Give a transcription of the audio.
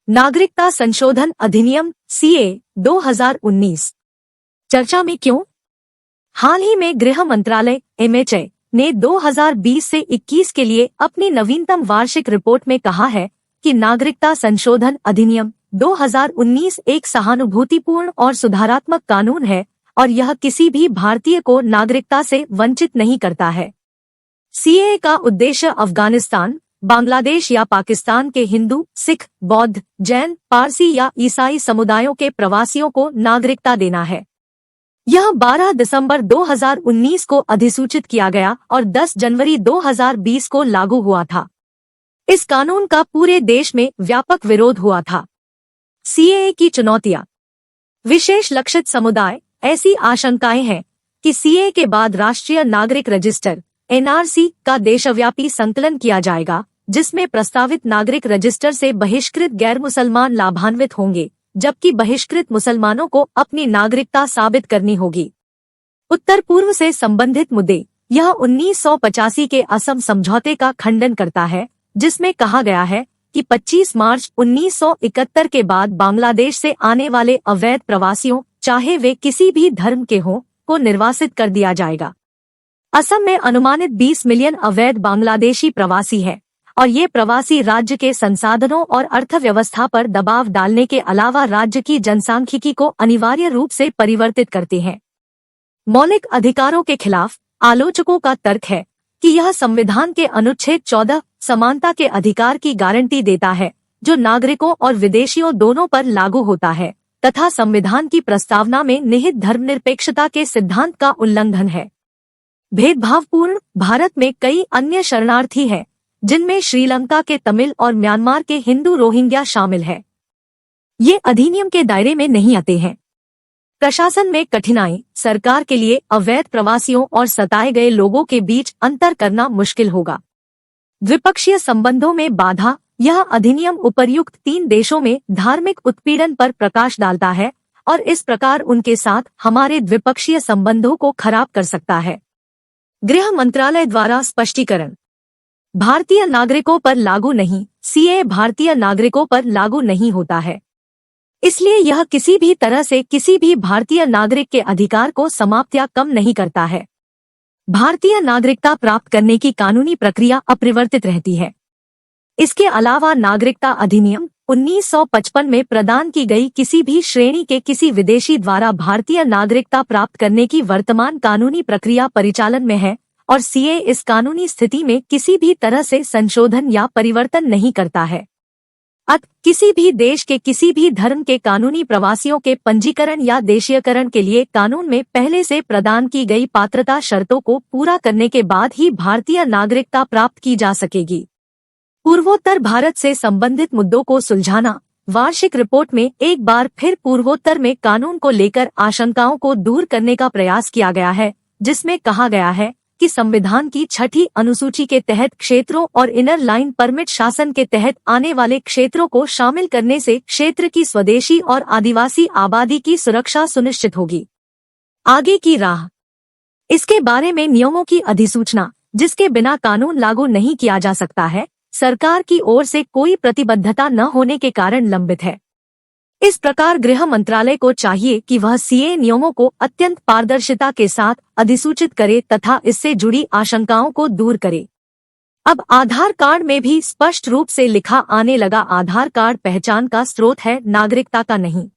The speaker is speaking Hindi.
नागरिकता संशोधन अधिनियम सीए 2019 चर्चा में क्यों? हाल ही में गृह मंत्रालय एमएचए ने 2020 से 21 के लिए अपनी नवीनतम वार्षिक रिपोर्ट में कहा है कि नागरिकता संशोधन अधिनियम 2019 एक सहानुभूतिपूर्ण और सुधारात्मक कानून है और यह किसी भी भारतीय को नागरिकता से वंचित नहीं करता है। सीएए का उद्देश्य अफगानिस्तान, बांग्लादेश या पाकिस्तान के हिंदू, सिख, बौद्ध, जैन, पारसी या ईसाई समुदायों के प्रवासियों को नागरिकता देना है। यह 12 दिसंबर 2019 को अधिसूचित किया गया और 10 जनवरी 2020 को लागू हुआ था। इस कानून का पूरे देश में व्यापक विरोध हुआ था। सीएए की चुनौतियां। विशेष लक्षित समुदाय। ऐसी आशंकाएं हैं कि सीएए के बाद राष्ट्रीय नागरिक रजिस्टर एनआरसी का देशव्यापी संकलन किया जाएगा, जिसमें प्रस्तावित नागरिक रजिस्टर से बहिष्कृत गैर मुसलमान लाभान्वित होंगे, जबकि बहिष्कृत मुसलमानों को अपनी नागरिकता साबित करनी होगी। उत्तर पूर्व से संबंधित मुद्दे। यह 1985 के असम समझौते का खंडन करता है, जिसमें कहा गया है कि 25 मार्च 1971 के बाद बांग्लादेश से आने वाले अवैध प्रवासियों, चाहे वे किसी भी धर्म के हों, को निर्वासित कर दिया जाएगा। असम में अनुमानित 20 मिलियन अवैध बांग्लादेशी प्रवासी हैं और ये प्रवासी राज्य के संसाधनों और अर्थव्यवस्था पर दबाव डालने के अलावा राज्य की जनसांख्यिकी को अनिवार्य रूप से परिवर्तित करते हैं। मौलिक अधिकारों के खिलाफ आलोचकों का तर्क है कि यह संविधान के अनुच्छेद 14 समानता के अधिकार की गारंटी देता है, जो नागरिकों और विदेशियों दोनों पर लागू होता है, तथा संविधान की प्रस्तावना में निहित धर्मनिरपेक्षता के सिद्धांत का उल्लंघन है। भेदभावपूर्ण। भारत में कई अन्य शरणार्थी हैं, जिनमें श्रीलंका के तमिल और म्यांमार के हिंदू रोहिंग्या शामिल है। ये अधिनियम के दायरे में नहीं आते हैं। प्रशासन में कठिनाई। सरकार के लिए अवैध प्रवासियों और सताए गए लोगों के बीच अंतर करना मुश्किल होगा। द्विपक्षीय संबंधों में बाधा। यह अधिनियम उपर्युक्त 3 देशों में धार्मिक उत्पीड़न पर प्रकाश डालता है और इस प्रकार उनके साथ हमारे द्विपक्षीय संबंधों को खराब कर सकता है। गृह मंत्रालय द्वारा स्पष्टीकरण। भारतीय नागरिकों पर लागू नहीं। सीएए भारतीय नागरिकों पर लागू नहीं होता है, इसलिए यह किसी भी तरह से किसी भी भारतीय नागरिक के अधिकार को समाप्त या कम नहीं करता है। भारतीय नागरिकता प्राप्त करने की कानूनी प्रक्रिया अपरिवर्तित रहती है। इसके अलावा नागरिकता अधिनियम 1955 में प्रदान की गई किसी भी श्रेणी के किसी विदेशी द्वारा भारतीय नागरिकता प्राप्त करने की वर्तमान कानूनी प्रक्रिया परिचालन में है और सीएए इस कानूनी स्थिति में किसी भी तरह से संशोधन या परिवर्तन नहीं करता है। किसी भी देश के किसी भी धर्म के कानूनी प्रवासियों के पंजीकरण या देशीयकरण के लिए कानून में पहले से प्रदान की गई पात्रता शर्तों को पूरा करने के बाद ही भारतीय नागरिकता प्राप्त की जा सकेगी। पूर्वोत्तर भारत से संबंधित मुद्दों को सुलझाना। वार्षिक रिपोर्ट में एक बार फिर पूर्वोत्तर में कानून को लेकर आशंकाओं को दूर करने का प्रयास किया गया है, जिसमें कहा गया है कि संविधान की 6ठी अनुसूची के तहत क्षेत्रों और इनर लाइन परमिट शासन के तहत आने वाले क्षेत्रों को शामिल करने से क्षेत्र की स्वदेशी और आदिवासी आबादी की सुरक्षा सुनिश्चित होगी। आगे की राह। इसके बारे में नियमों की अधिसूचना, जिसके बिना कानून लागू नहीं किया जा सकता है, सरकार की ओर से कोई प्रतिबद्धता न होने के कारण लंबित है। इस प्रकार गृह मंत्रालय को चाहिए कि वह सीएए नियमों को अत्यंत पारदर्शिता के साथ अधिसूचित करे तथा इससे जुड़ी आशंकाओं को दूर करे। अब आधार कार्ड में भी स्पष्ट रूप से लिखा आने लगा, आधार कार्ड पहचान का स्रोत है, नागरिकता का नहीं।